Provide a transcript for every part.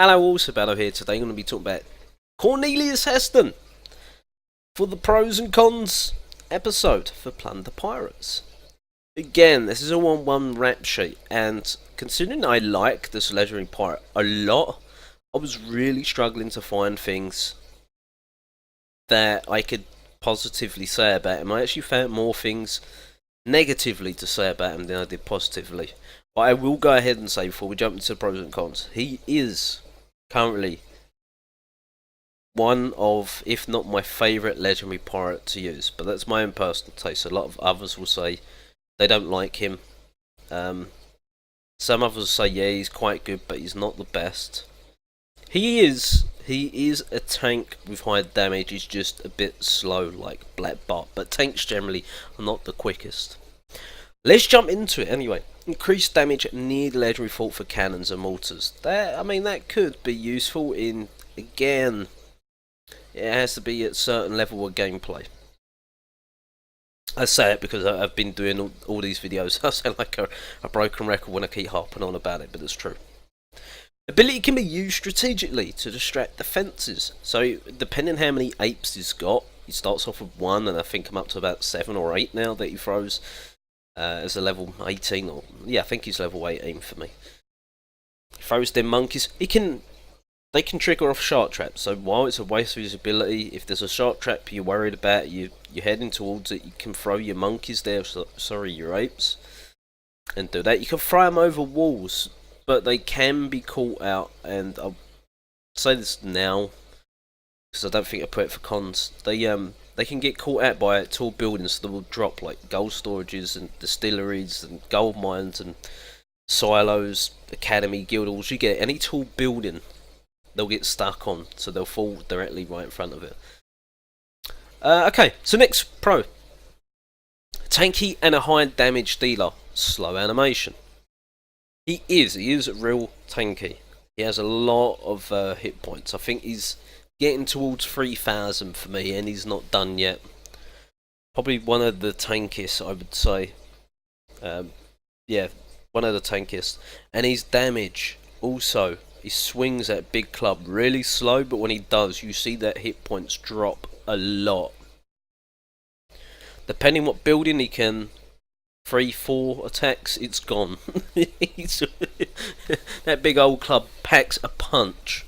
Hello, also Bello here. Today I'm going to be talking about Cornelius Heston for the pros and cons episode for Plunder Pirates. Again, this is a 1-1 rap sheet, and considering I like this legendary pirate a lot, I was really struggling to find things that I could positively say about him. I actually found more things negatively to say about him than I did positively. But I will go ahead and say before we jump into the pros and cons, he is currently one of, if not my favourite legendary pirate to use, but that's my own personal taste. A lot of others will say they don't like him. Some others will say yeah, he's quite good, but he's not the best. He is a tank with high damage. He's just a bit slow, like Black Bart. But tanks generally are not the quickest. Let's jump into it anyway. Increased damage near the legendary fort for cannons and mortars. That could be useful in, again, it has to be at a certain level of gameplay. I say it because I've been doing all these videos. I sound like a broken record when I keep harping on about it, but it's true. Ability can be used strategically to distract defences. So depending how many apes he's got, he starts off with 1, and I think I'm up to about 7 or 8 now that he throws. As a level 18, or yeah, I think he's level 18 for me. He throws them monkeys. They can trigger off shark traps. So while it's a waste of his ability, if there's a shark trap you're worried about, you're heading towards it, you can throw your monkeys there. Sorry, your apes, and do that. You can throw them over walls, but they can be caught out. And I'll say this now because I don't think I put it for cons. They can get caught out by tall buildings that will drop, like gold storages and distilleries and gold mines and silos, academy, guild halls. You get any tall building, they'll get stuck on, so they'll fall directly right in front of it. Okay, so next pro. Tanky and a high damage dealer. Slow animation. He is real tanky. He has a lot of hit points. I think he's getting towards 3,000 for me, and he's not done yet. Probably one of the tankiest, I would say. Yeah, one of the tankiest. And his damage also, he swings that big club really slow, but when he does, you see that hit points drop a lot. Depending what building, he can 3-4 attacks, it's gone. That big old club packs a punch.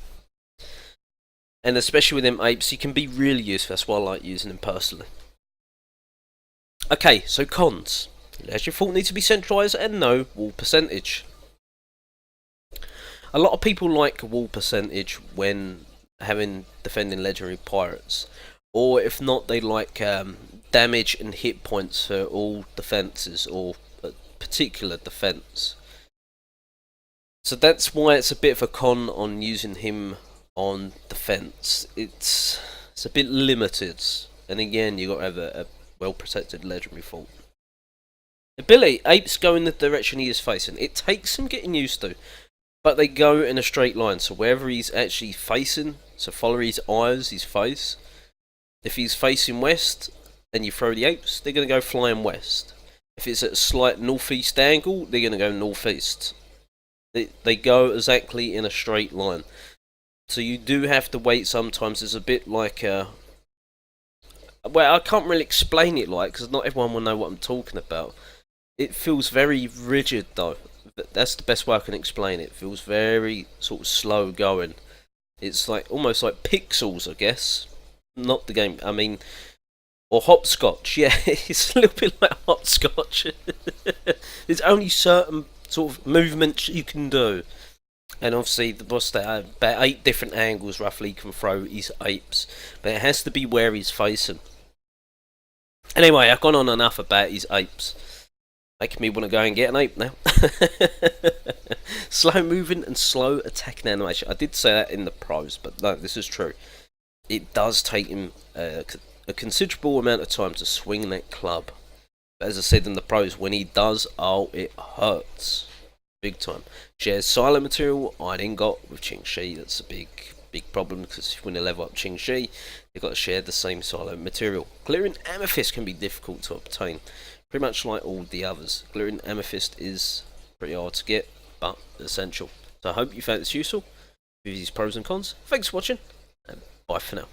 And especially with them apes, he can be really useful. That's why I like using him personally. Okay, so cons. Legendary fort needs to be centralised and no wall percentage. A lot of people like wall percentage when defending legendary pirates. Or if not, they like damage and hit points for all defences or a particular defence. So that's why it's a bit of a con on using him on defense. It's a bit limited, and again you got to have a well protected legendary fort. Ability, apes go in the direction he is facing. It takes some getting used to, but they go in a straight line, so wherever he's actually facing, so follow his eyes, his face. If he's facing west and you throw the apes, they're going to go flying west. If it's at a slight northeast angle, they're going to go northeast. They go exactly in a straight line. So you do have to wait sometimes. It's a bit like well, I can't really explain it like, because not everyone will know what I'm talking about. It feels very rigid though. That's the best way I can explain it. It feels very sort of slow going. It's like almost like pixels, I guess. Not the game, I mean, or hopscotch. Yeah, it's a little bit like hopscotch. There's only certain sort of movements you can do. And obviously, what's that? About 8 different angles roughly you can throw his apes. But it has to be where he's facing. Anyway, I've gone on enough about his apes. Making me want to go and get an ape now. Slow moving and slow attacking animation. I did say that in the pros, but no, this is true. It does take him a considerable amount of time to swing that club. But as I said in the pros, when he does, oh, it hurts. Big time. Shares silent material, iron ingot with Ching Shi. That's a big problem because when you level up Ching Shi, you've got to share the same silent material. Glittering amethyst can be difficult to obtain, pretty much like all the others. Glittering amethyst is pretty hard to get, but essential. So I hope you found this useful. with his pros and cons. Thanks for watching, and bye for now.